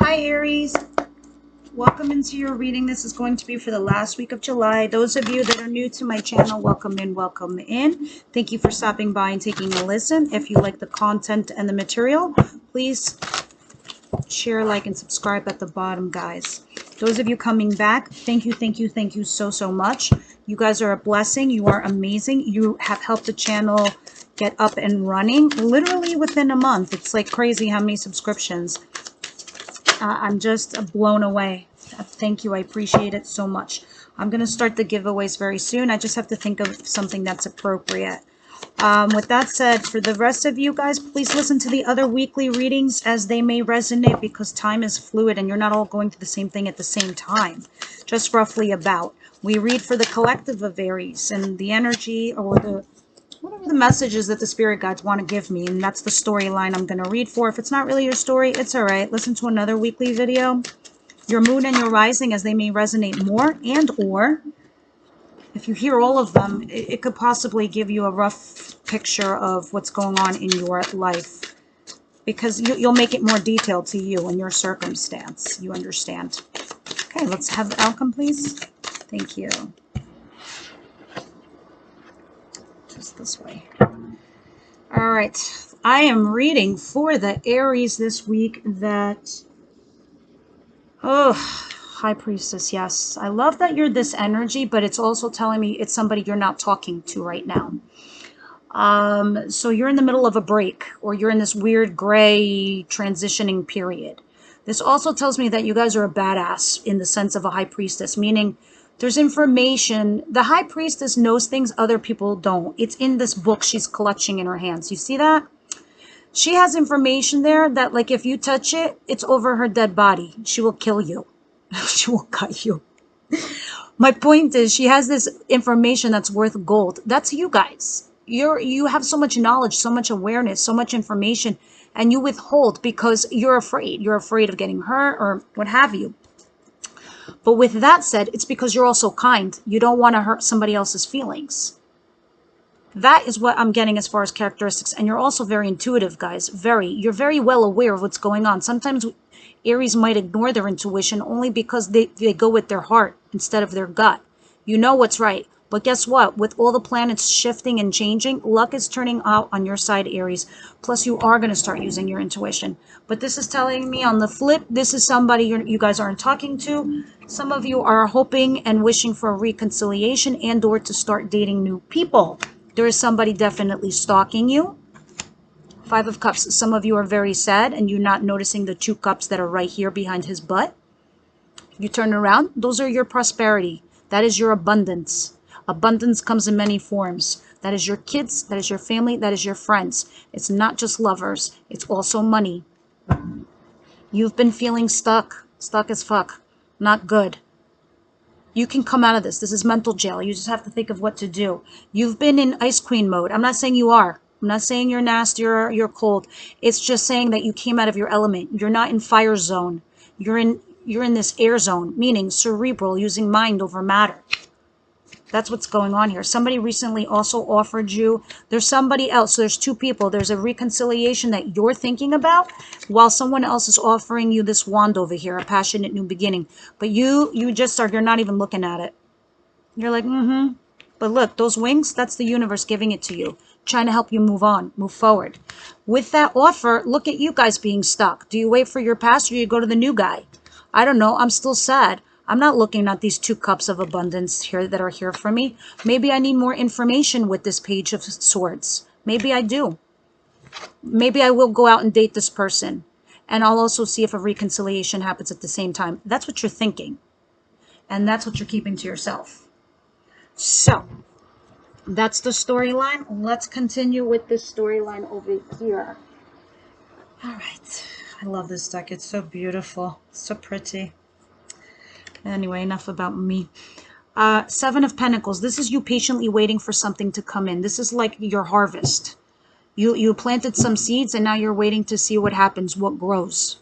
Hi Aries, welcome into your reading. This is going to be for the last week of July. Those of you that are new to my channel, welcome in, welcome in. Thank you for stopping by and taking a listen. If you like the content and the material, please share, like, and subscribe at the bottom, guys. Those of you coming back, thank you so much. You guys are a blessing. You are amazing. You have helped the channel get up and running literally within a month. It's like crazy how many subscriptions. I'm just blown away. Thank you. I appreciate it so much. I'm going to start the giveaways very soon. I just have to think of something that's appropriate. With that said, for the rest of you guys, please listen to the other weekly readings as they may resonate, because time is fluid and you're not all going through the same thing at the same time. Just roughly about. We read for the collective of Aries and the energy or the whatever the messages that the spirit guides want to give me, and that's the storyline I'm going to read for. If it's not really your story, it's all right. Listen to another weekly video. Your moon and your rising as they may resonate more, and or if you hear all of them, it could possibly give you a rough picture of what's going on in your life, because you'll make it more detailed to you and your circumstance. You understand? Okay, let's have the outcome, please. Thank you. Just this way. All right. I am reading for the Aries this week that... Oh, High Priestess, yes. I love that you're this energy, but it's also telling me it's somebody you're not talking to right now. So you're in the middle of a break, or you're in this weird gray transitioning period. This also tells me that you guys are a badass in the sense of a High Priestess, meaning there's information. The High Priestess knows things other people don't. It's in this book she's clutching in her hands. You see that? She has information there that, like, if you touch it, it's over her dead body. She will kill you. She will cut you. My point is, she has this information that's worth gold. That's you guys. You have so much knowledge, so much awareness, so much information, and you withhold because you're afraid. You're afraid of getting hurt or what have you. But with that said, it's because you're also kind. You don't want to hurt somebody else's feelings. That is what I'm getting as far as characteristics. And you're also very intuitive, guys. You're very well aware of what's going on. Sometimes Aries might ignore their intuition only because they go with their heart instead of their gut. You know what's right. But guess what? With all the planets shifting and changing, luck is turning out on your side, Aries. Plus, you are going to start using your intuition. But this is telling me on the flip, this is somebody you guys aren't talking to. Some of you are hoping and wishing for a reconciliation and or to start dating new people. There is somebody definitely stalking you. Five of Cups. Some of you are very sad and you're not noticing the 2 cups that are right here behind his butt. You turn around. Those are your prosperity. That is your abundance. Abundance comes in many forms. That is your kids. That is your family. That is your friends. It's not just lovers. It's also money. You've been feeling stuck. Stuck as fuck. Not good. You can come out of this. This is mental jail. You just have to think of what to do. You've been in Ice Queen mode. I'm not saying you are. I'm not saying you're nasty or you're cold. It's just saying that you came out of your element. You're not in fire zone. You're in this air zone, meaning cerebral, using mind over matter. That's what's going on here. Somebody recently also offered you, there's somebody else. So there's 2 people. There's a reconciliation that you're thinking about while someone else is offering you this wand over here, a passionate new beginning. But you're not even looking at it. You're like, But look, those wings, that's the universe giving it to you, trying to help you move on, move forward. With that offer, look at you guys being stuck. Do you wait for your past or do you go to the new guy? I don't know. I'm still sad. I'm not looking at these 2 cups of abundance here that are here for me. Maybe I need more information with this Page of Swords. Maybe I do. Maybe I will go out and date this person. And I'll also see if a reconciliation happens at the same time. That's what you're thinking. And that's what you're keeping to yourself. So, that's the storyline. Let's continue with this storyline over here. All right. I love this deck. It's so beautiful. So pretty. Anyway, enough about me. 7 of Pentacles. This is you patiently waiting for something to come in. This is like your harvest. You planted some seeds and now you're waiting to see what happens, what grows.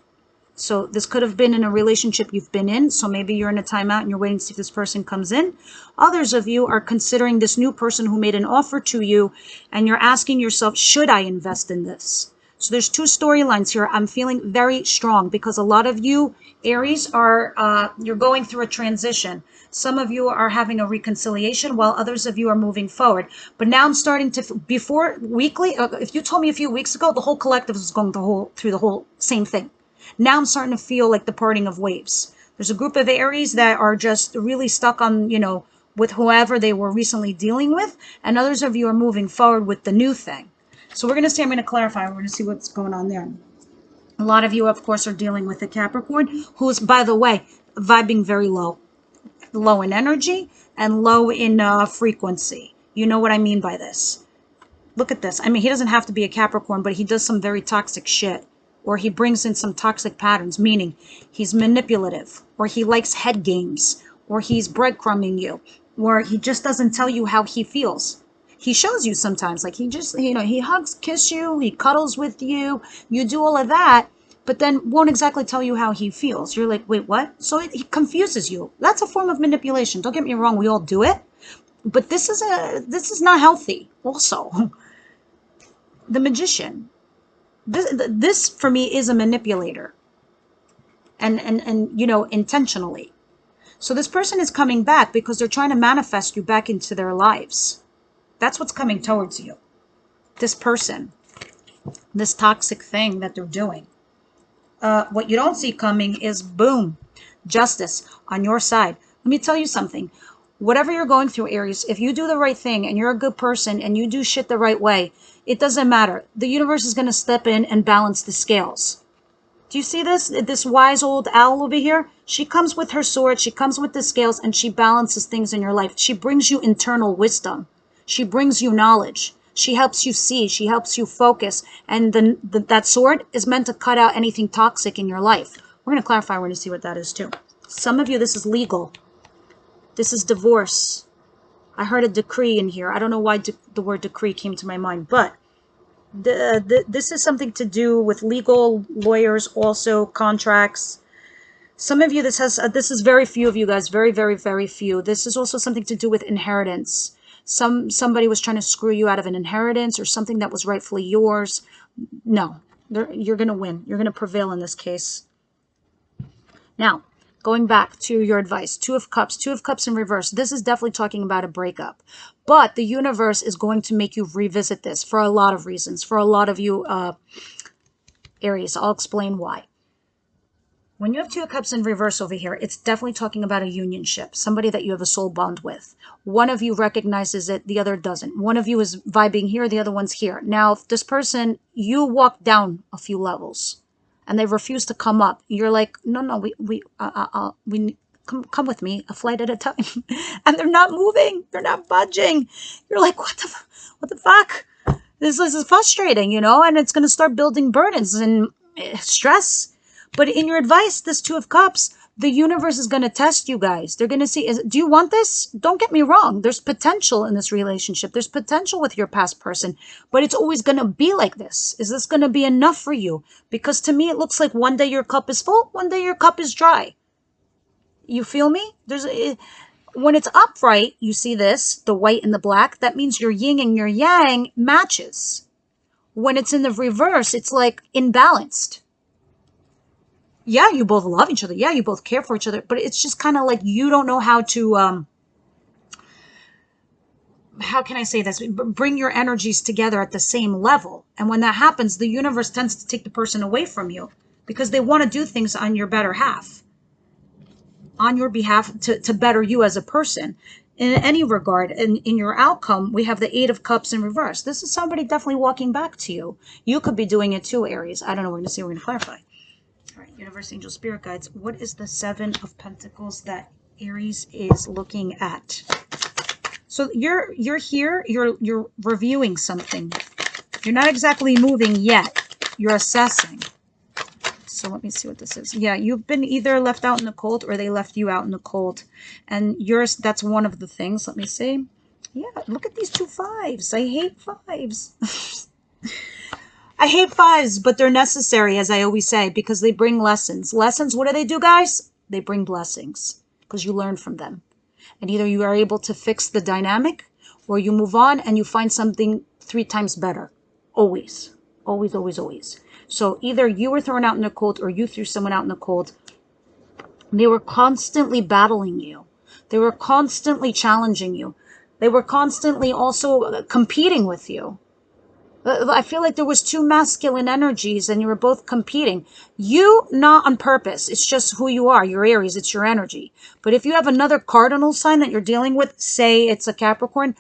So this could have been in a relationship you've been in. So maybe you're in a timeout and you're waiting to see if this person comes in. Others of you are considering this new person who made an offer to you and you're asking yourself, should I invest in this? So there's two storylines here. I'm feeling very strong because a lot of you, Aries, are you're going through a transition. Some of you are having a reconciliation while others of you are moving forward. But now I'm starting to, before weekly, if you told me a few weeks ago, the whole collective was going through the whole same thing. Now I'm starting to feel like the parting of waves. There's a group of Aries that are just really stuck on, with whoever they were recently dealing with, and others of you are moving forward with the new thing. So we're going to see, I'm going to clarify, we're going to see what's going on there. A lot of you, of course, are dealing with a Capricorn who's, by the way, vibing very low in energy and low in frequency. You know what I mean by this. Look at this. I mean, he doesn't have to be a Capricorn, but he does some very toxic shit. Or he brings in some toxic patterns, meaning he's manipulative, or he likes head games, or he's breadcrumbing you, or he just doesn't tell you how he feels. He shows you sometimes, like he just, he hugs, kiss you, he cuddles with you, you do all of that, but then won't exactly tell you how he feels. You're like, wait, what? So he confuses you. That's a form of manipulation. Don't get me wrong, we all do it, but this is not healthy. Also, the Magician. This for me is a manipulator, and intentionally. So this person is coming back because they're trying to manifest you back into their lives. That's what's coming towards you. This person, this toxic thing that they're doing. What you don't see coming is, boom, justice on your side. Let me tell you something. Whatever you're going through, Aries, if you do the right thing and you're a good person and you do shit the right way, it doesn't matter. The universe is going to step in and balance the scales. Do you see this? This wise old owl over here? She comes with her sword, she comes with the scales, and she balances things in your life. She brings you internal wisdom. She brings you knowledge. She helps you see. She helps you focus. And that sword is meant to cut out anything toxic in your life. We're going to clarify. We're going to see what that is too. Some of you, this is legal. This is divorce. I heard a decree in here. I don't know why the word decree came to my mind, but this is something to do with legal, lawyers, also contracts. Some of you, this is very few of you guys, very, very, very few. This is also something to do with inheritance. Somebody was trying to screw you out of an inheritance or something that was rightfully yours. No, you're going to win. You're going to prevail in this case. Now, going back to your advice, Two of Cups in reverse. This is definitely talking about a breakup. But the universe is going to make you revisit this for a lot of reasons. For a lot of you, Aries, I'll explain why. When you have Two of Cups in reverse over here, it's definitely talking about a unionship, somebody that you have a soul bond with. One of you recognizes it, the other doesn't. One of you is vibing here, the other one's here. Now, if this person, you walk down a few levels and they refuse to come up, you're like, no, we come with me, a flight at a time. And they're not moving, they're not budging. You're like, what the fuck? This is frustrating, and it's going to start building burdens and stress. But in your advice, this Two of Cups, the universe is going to test you guys. They're going to see, do you want this? Don't get me wrong. There's potential in this relationship. There's potential with your past person, but it's always going to be like this. Is this going to be enough for you? Because to me, it looks like one day your cup is full, one day your cup is dry. You feel me? When it's upright, you see this, the white and the black, that means your yin and your yang matches. When it's in the reverse, it's like imbalanced. Yeah, you both love each other. Yeah, you both care for each other. But it's just kind of like you don't know how to, how can I say this? Bring your energies together at the same level. And when that happens, the universe tends to take the person away from you because they want to do things on your better half, on your behalf to better you as a person. In any regard, in your outcome, we have the Eight of Cups in reverse. This is somebody definitely walking back to you. You could be doing it too, Aries. I don't know. We're going to see. We're going to clarify. All right, Universe, Angel, Spirit Guides. What is the Seven of Pentacles that Aries is looking at? So you're here. You're reviewing something. You're not exactly moving yet. You're assessing. So let me see what this is. Yeah, you've been either left out in the cold or they left you out in the cold. And that's one of the things. Let me see. Yeah, look at these two fives. I hate fives. I hate fives, but they're necessary, as I always say, because they bring lessons. Lessons, what do they do, guys? They bring blessings because you learn from them. And either you are able to fix the dynamic or you move on and you find something 3 times better. Always. Always, always, always. So either you were thrown out in the cold or you threw someone out in the cold. They were constantly battling you. They were constantly challenging you. They were constantly also competing with you. I feel like there was two masculine energies and you were both competing. You, not on purpose. It's just who you are. You're Aries. It's your energy. But if you have another cardinal sign that you're dealing with, say it's a Capricorn,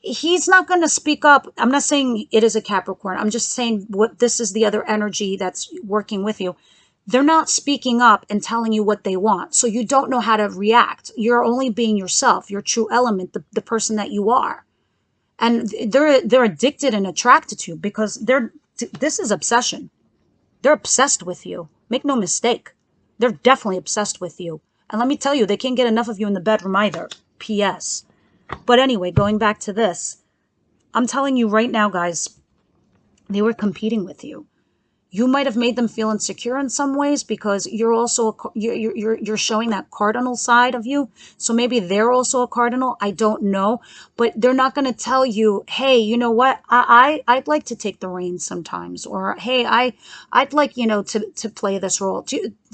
he's not going to speak up. I'm not saying it is a Capricorn. I'm just saying what this is the other energy that's working with you. They're not speaking up and telling you what they want. So you don't know how to react. You're only being yourself, your true element, the person that you are. And they're addicted and attracted to you because this is obsession. They're obsessed with you. Make no mistake. They're definitely obsessed with you. And let me tell you, they can't get enough of you in the bedroom either. P.S. But anyway, going back to this, I'm telling you right now, guys, they were competing with you. You might have made them feel insecure in some ways because you're also you're showing that cardinal side of you. So maybe they're also a cardinal. I don't know, but they're not going to tell you, hey, you know what? I'd like to take the reins sometimes, or hey, I'd like to play this role.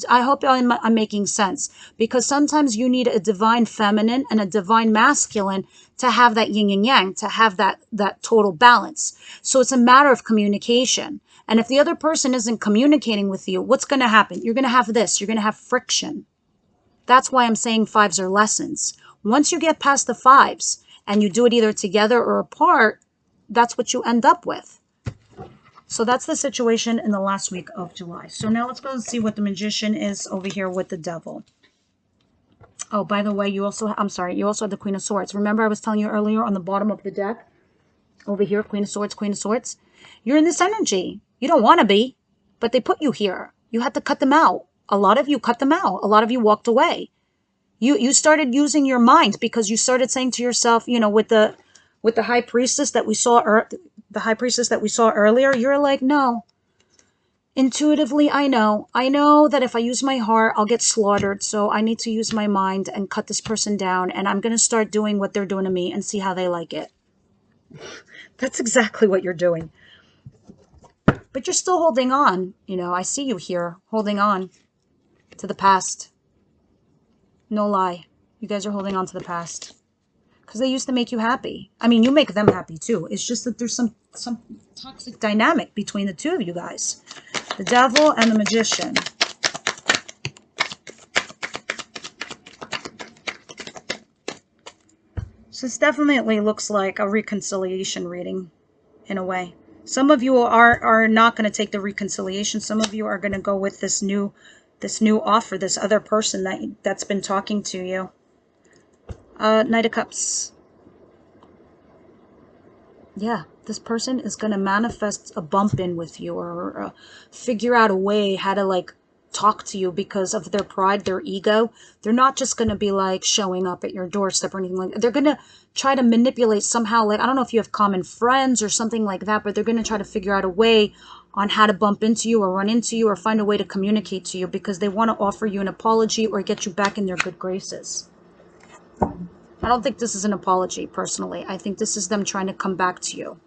I hope I'm making sense, because sometimes you need a divine feminine and a divine masculine to have that yin and yang, to have that total balance. So it's a matter of communication. And if the other person isn't communicating with you, what's going to happen? You're going to have this. You're going to have friction. That's why I'm saying fives are lessons. Once you get past the fives and you do it either together or apart, that's what you end up with. So that's the situation in the last week of July. So now let's go and see what the Magician is over here with the Devil. Oh, by the way, you also have the Queen of Swords. Remember I was telling you earlier on the bottom of the deck? Over here, Queen of Swords, Queen of Swords. You're in this energy. You don't want to be, but they put you here. You had to cut them out. A lot of you cut them out. A lot of you walked away. You started using your mind because you started saying to yourself, with the High Priestess that we saw, earlier, you're like, no. Intuitively, I know that if I use my heart, I'll get slaughtered. So I need to use my mind and cut this person down. And I'm going to start doing what they're doing to me and see how they like it. That's exactly what you're doing. But you're still holding on. I see you here holding on to the past. No lie. You guys are holding on to the past. Because they used to make you happy. I mean, you make them happy too. It's just that there's some toxic dynamic between the two of you guys. The Devil and the Magician. So this definitely looks like a reconciliation reading in a way. Some of you are not going to take the reconciliation. Some of you are going to go with this new offer, this other person that's been talking to you. Knight of Cups. Yeah, this person is going to manifest a bump in with you, or figure out a way how to talk to you because of their pride, their ego. They're not just going to be showing up at your doorstep or anything like that. They're going to try to manipulate somehow. I don't know if you have common friends or something like that, but they're going to try to figure out a way on how to bump into you or run into you or find a way to communicate to you because they want to offer you an apology or get you back in their good graces. I don't think this is an apology, personally. I think this is them trying to come back to you.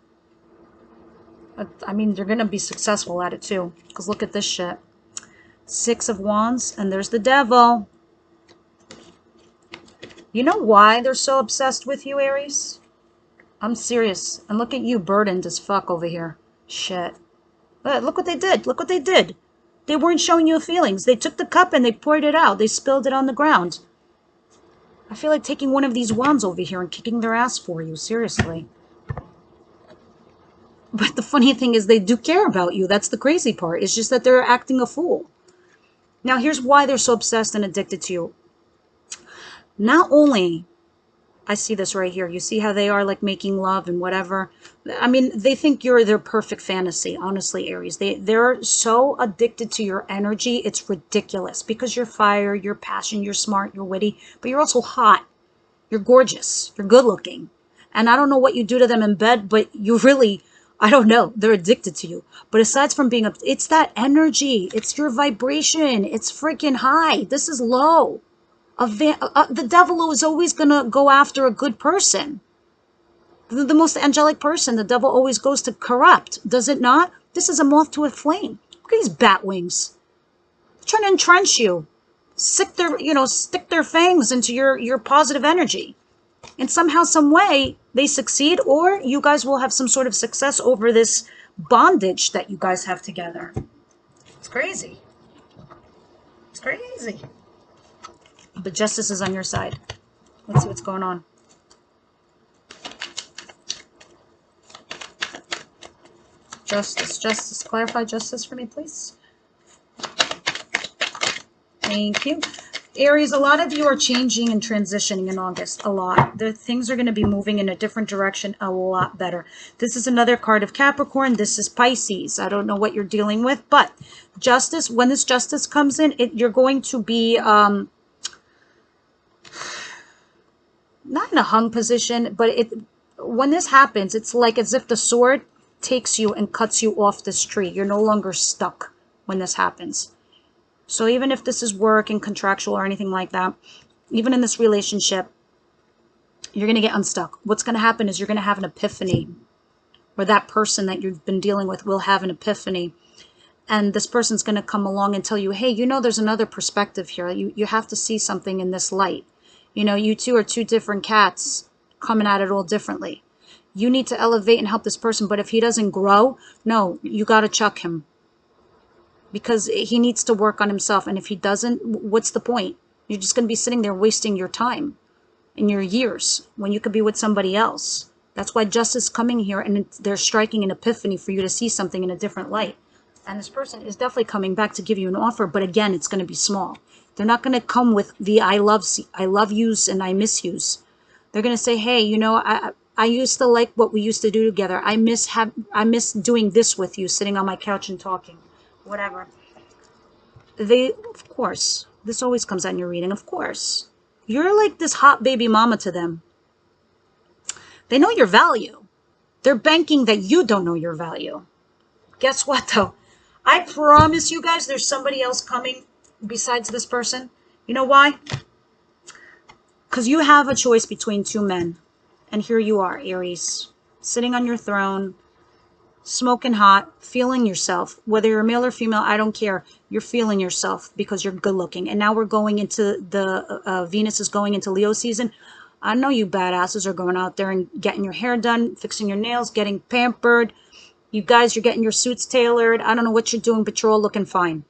I mean, they're going to be successful at it too, because look at this shit. 6 of Wands, and there's the Devil. You know why they're so obsessed with you, Aries? I'm serious. And look at you, burdened as fuck over here. Shit. Look what they did. Look what they did. They weren't showing you feelings. They took the cup and they poured it out. They spilled it on the ground. I feel like taking one of these wands over here and kicking their ass for you. Seriously. But the funny thing is they do care about you. That's the crazy part. It's just that they're acting a fool. Now, here's why they're so obsessed and addicted to you. Not only, I see this right here. You see how they are making love and whatever. I mean, they think you're their perfect fantasy, honestly, Aries. They're so addicted to your energy. It's ridiculous because you're fire, you're passion, you're smart, you're witty, but you're also hot. You're gorgeous. You're good looking. And I don't know what you do to them in bed, but you really, I don't know. They're addicted to you. But aside from being, it's that energy. It's your vibration. It's freaking high. This is low. The devil is always going to go after a good person. The most angelic person, the devil always goes to corrupt. Does it not? This is a moth to a flame. Look at these bat wings. They're trying to entrench you. Stick their fangs into your positive energy. And somehow, some way, they succeed, or you guys will have some sort of success over this bondage that you guys have together. It's crazy. It's crazy. But justice is on your side. Let's see what's going on. Justice. Clarify justice for me, please. Thank you. Aries, a lot of you are changing and transitioning in August. A lot. The things are going to be moving in a different direction a lot better. This is another card of Capricorn. This is Pisces. I don't know what you're dealing with, but justice, when this justice comes in, you're going to be not in a hung position, but when this happens, it's like as if the sword takes you and cuts you off this tree. You're no longer stuck when this happens. So even if this is work and contractual or anything like that, even in this relationship, you're going to get unstuck. What's going to happen is you're going to have an epiphany, or that person that you've been dealing with will have an epiphany. And this person's going to come along and tell you, hey, there's another perspective here. You have to see something in this light. You two are two different cats coming at it all differently. You need to elevate and help this person, but if he doesn't grow, no, you got to chuck him. Because he needs to work on himself. And if he doesn't, what's the point? You're just going to be sitting there wasting your time and your years when you could be with somebody else. That's why justice is coming here, and they're striking an epiphany for you to see something in a different light. And this person is definitely coming back to give you an offer, but again, it's going to be small. They're not going to come with the I love yous and I miss yous. They're going to say, hey, I used to like what we used to do together. I miss doing this with you, sitting on my couch and talking, whatever. Of course, this always comes out in your reading. Of course, you're like this hot baby mama to them. They know your value. They're banking that you don't know your value. Guess what though? I promise you guys, there's somebody else coming besides this person. You know why? Because you have a choice between two men. And here you are, Aries, sitting on your throne, smoking hot, feeling yourself. Whether you're male or female, I don't care. You're feeling yourself because you're good looking. And now we're going into Venus is going into Leo season. I know you badasses are going out there and getting your hair done, fixing your nails, getting pampered. You guys, you're getting your suits tailored. I don't know what you're doing, but you're all looking fine.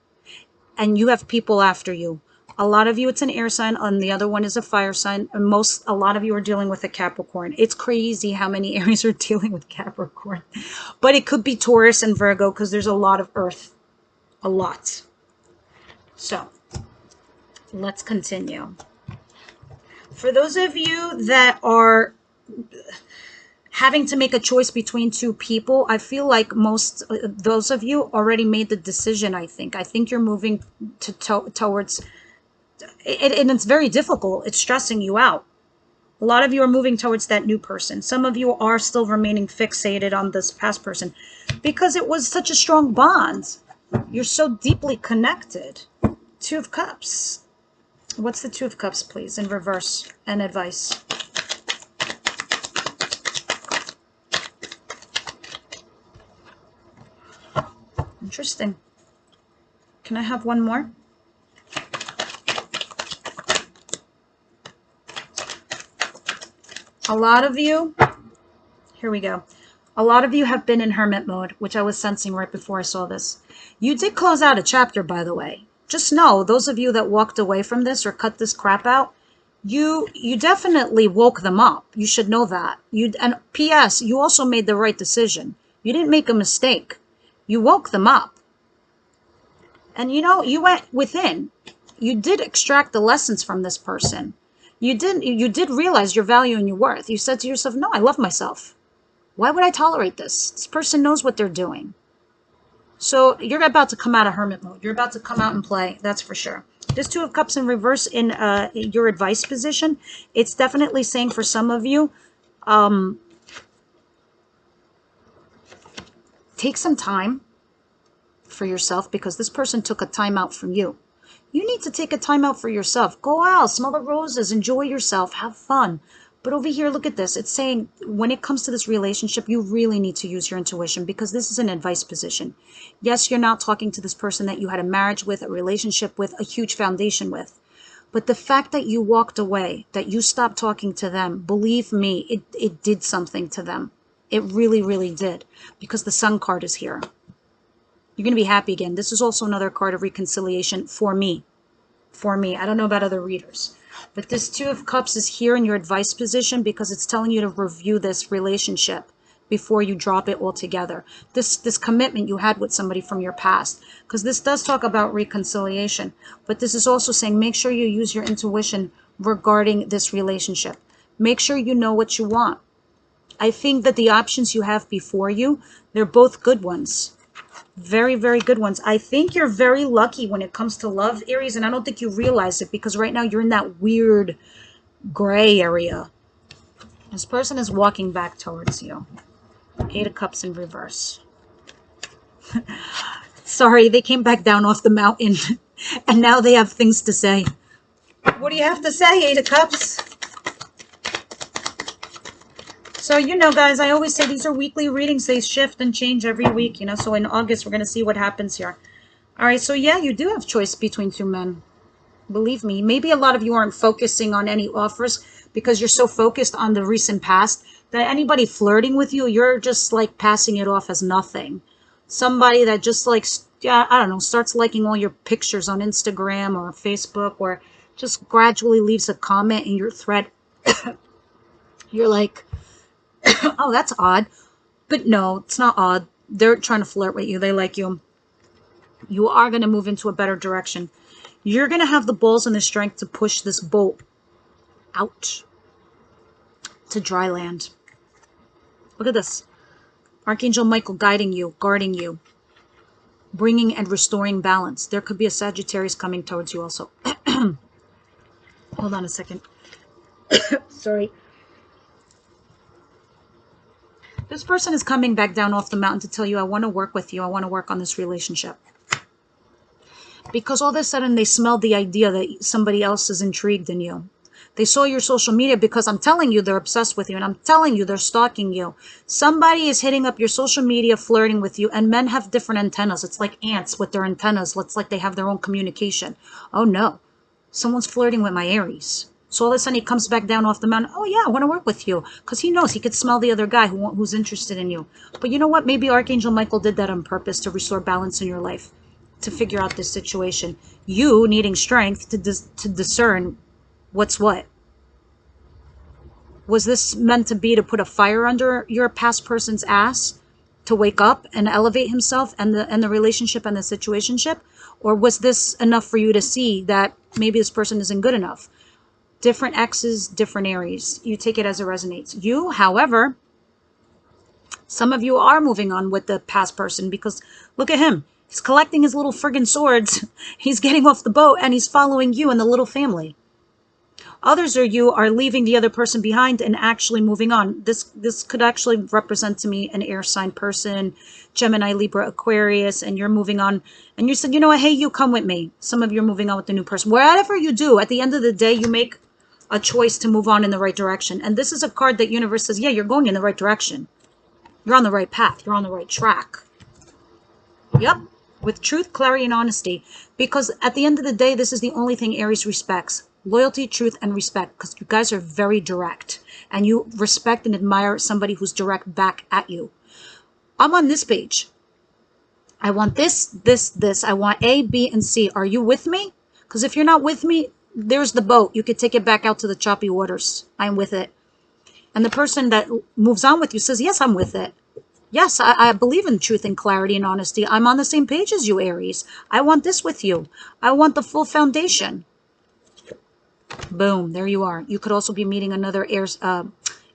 And you have people after you. A lot of you, it's an air sign, and the other one is a fire sign. And a lot of you are dealing with a Capricorn. It's crazy how many Aries are dealing with Capricorn. But it could be Taurus and Virgo because there's a lot of Earth. A lot. So, let's continue. For those of you that are having to make a choice between two people, I feel like those of you already made the decision, I think. I think you're moving towards... and it's very difficult. It's stressing you out. A lot of you are moving towards that new person. Some of you are still remaining fixated on this past person because it was such a strong bond. You're so deeply connected. Two of Cups. What's the Two of Cups, please, in reverse, and advice? Interesting. Can I have one more? A lot of you, here we go. A lot of you have been in hermit mode, which I was sensing right before I saw this. You did close out a chapter, by the way. Just know, those of you that walked away from this or cut this crap out, you definitely woke them up. You should know that. And P.S., you also made the right decision. You didn't make a mistake. You woke them up. And you went within. You did extract the lessons from this person. You did realize your value and your worth. You said to yourself, no, I love myself. Why would I tolerate this? This person knows what they're doing. So you're about to come out of hermit mode. You're about to come out and play. That's for sure. This Two of Cups in reverse in your advice position. It's definitely saying for some of you, take some time for yourself because this person took a time out from you. You need to take a time out for yourself. Go out, smell the roses, enjoy yourself, have fun. But over here, look at this. It's saying when it comes to this relationship, you really need to use your intuition because this is an advice position. Yes, you're not talking to this person that you had a marriage with, a relationship with, a huge foundation with. But the fact that you walked away, that you stopped talking to them, believe me, it did something to them. It really, really did. Because the Sun card is here. You're going to be happy again. This is also another card of reconciliation for me. For me. I don't know about other readers. But this Two of Cups is here in your advice position because it's telling you to review this relationship before you drop it altogether. This commitment you had with somebody from your past. Because this does talk about reconciliation. But this is also saying make sure you use your intuition regarding this relationship. Make sure you know what you want. I think that the options you have before you, they're both good ones. Very, very good ones. I think you're very lucky when it comes to love, Aries, and I don't think you realize it because right now you're in that weird gray area. This person is walking back towards you. 8 of Cups in reverse. Sorry, they came back down off the mountain and now they have things to say. What do you have to say, 8 of Cups? So, you know, guys, I always say these are weekly readings. They shift and change every week, you know. So in August, we're going to see what happens here. All right. So, yeah, you do have choice between two men. Believe me. Maybe a lot of you aren't focusing on any offers because you're so focused on the recent past that anybody flirting with you, you're just like passing it off as nothing. Somebody that just like, yeah, I don't know, starts liking all your pictures on Instagram or Facebook or just gradually leaves a comment in your thread. You're like, oh, that's odd. But no, it's not odd. They're trying to flirt with you. They like you. You are going to move into a better direction. You're going to have the balls and the strength to push this boat out to dry land. Look at this. Archangel Michael guiding you, guarding you, bringing and restoring balance. There could be a Sagittarius coming towards you also. Hold on a second. Sorry. This person is coming back down off the mountain to tell you, I want to work with you. I want to work on this relationship. Because all of a sudden they smelled the idea that somebody else is intrigued in you. They saw your social media because I'm telling you they're obsessed with you and I'm telling you they're stalking you. Somebody is hitting up your social media, flirting with you, and men have different antennas. It's like ants with their antennas. It's like they have their own communication. Oh no, someone's flirting with my Aries. So all of a sudden he comes back down off the mountain. Oh yeah, I want to work with you. Because he knows he could smell the other guy who's interested in you. But you know what? Maybe Archangel Michael did that on purpose to restore balance in your life. To figure out this situation. You needing strength to discern what's what. Was this meant to be to put a fire under your past person's ass? To wake up and elevate himself and the relationship and the situationship? Or was this enough for you to see that maybe this person isn't good enough? Different X's, different Aries. You take it as it resonates. You, however, some of you are moving on with the past person because look at him. He's collecting his little friggin' swords. He's getting off the boat and he's following you and the little family. Others of you are leaving the other person behind and actually moving on. This could actually represent to me an air sign person, Gemini, Libra, Aquarius, and you're moving on. And you said, you know what, hey, you come with me. Some of you are moving on with the new person. Whatever you do, at the end of the day, you make a choice to move on in the right direction. And this is a card that universe says, yeah, you're going in the right direction. You're on the right path. You're on the right track. Yep. With truth, clarity, and honesty. Because at the end of the day, this is the only thing Aries respects. Loyalty, truth, and respect. Because you guys are very direct. And you respect and admire somebody who's direct back at you. I'm on this page. I want this, this, this. I want A, B, and C. Are you with me? Because if you're not with me, there's the boat. You could take it back out to the choppy waters. I'm with it. And the person that moves on with you says, yes, I'm with it. Yes, I believe in truth and clarity and honesty. I'm on the same page as you, Aries. I want this with you. I want the full foundation. Boom, there you are. You could also be meeting another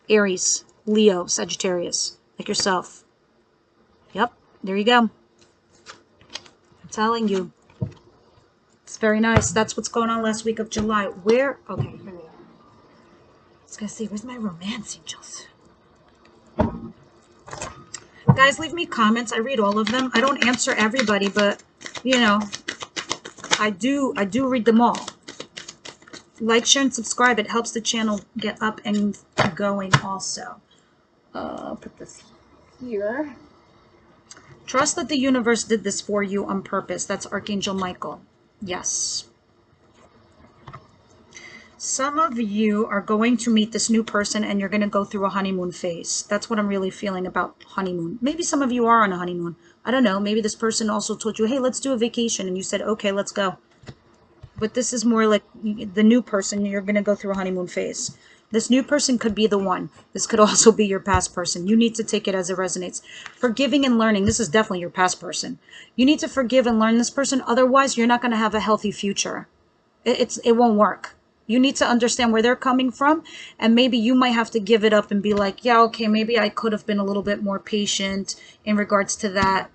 Aries, Leo, Sagittarius, like yourself. Yep, there you go. I'm telling you. It's very nice. That's what's going on last week of July. Where? Okay, here we are. I was going to see, where's my romance angels? Guys, leave me comments. I read all of them. I don't answer everybody, but, you know, I do read them all. Like, share, and subscribe. It helps the channel get up and going also. I'll put this here. Trust that the universe did this for you on purpose. That's Archangel Michael. Yes. Some of you are going to meet this new person and you're going to go through a honeymoon phase. That's what I'm really feeling about honeymoon. Maybe some of you are on a honeymoon. I don't know. Maybe this person also told you, hey, let's do a vacation. And you said, okay, let's go. But this is more like the new person. You're going to go through a honeymoon phase. This new person could be the one. This could also be your past person. You need to take it as it resonates. Forgiving and learning. This is definitely your past person. You need to forgive and learn this person. Otherwise, you're not going to have a healthy future. It won't work. You need to understand where they're coming from, and maybe you might have to give it up and be like, yeah, okay, maybe I could have been a little bit more patient in regards to that,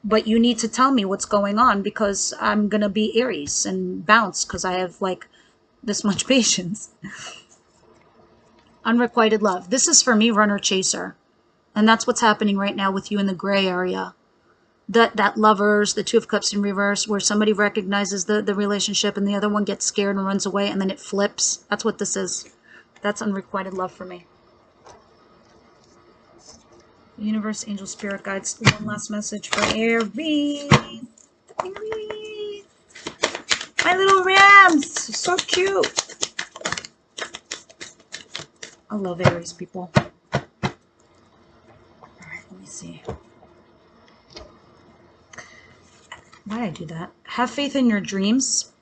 but you need to tell me what's going on because I'm going to be Aries and bounce because I have like this much patience. Unrequited love. This is for me, runner chaser. And that's what's happening right now with you in the gray area. That lovers, the Two of Cups in reverse, where somebody recognizes the relationship and the other one gets scared and runs away and then it flips. That's what this is. That's unrequited love for me. Universe, angel, spirit guides. One last message for Aries. Aries. My little rams. So cute. I love Aries people. All right, let me see. Why did I do that? Have faith in your dreams.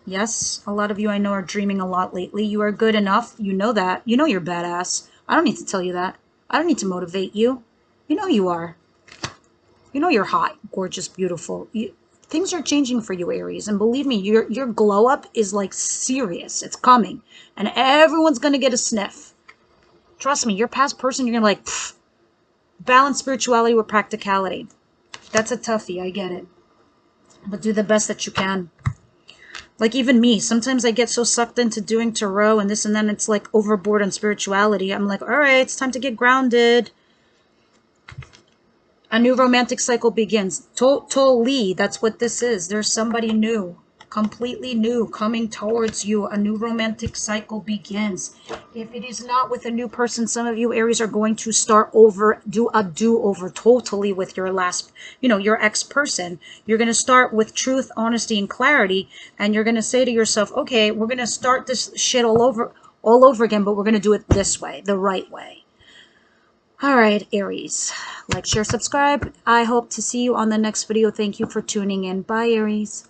Yes, a lot of you I know are dreaming a lot lately. You are good enough. You know that. You know you're badass. I don't need to tell you that. I don't need to motivate you. You know you are. You know you're hot, gorgeous, beautiful. Things are changing for you, Aries. And believe me, your glow up is like serious. It's coming. And everyone's going to get a sniff. Trust me, your past person, you're going to like, pfft. Balance spirituality with practicality. That's a toughie. I get it. But do the best that you can. Like even me, sometimes I get so sucked into doing tarot and this and then it's like overboard on spirituality. I'm like, all right, it's time to get grounded. A new romantic cycle begins. Totally, that's what this is. There's somebody new, completely new, coming towards you. A new romantic cycle begins. If it is not with a new person, some of you Aries are going to start over, do a do-over totally with your last, your ex-person. You're going to start with truth, honesty, and clarity, and you're going to say to yourself, okay, we're going to start this shit all over again, but we're going to do it this way, the right way. All right, Aries, like, share, subscribe. I hope to see you on the next video. Thank you for tuning in. Bye, Aries.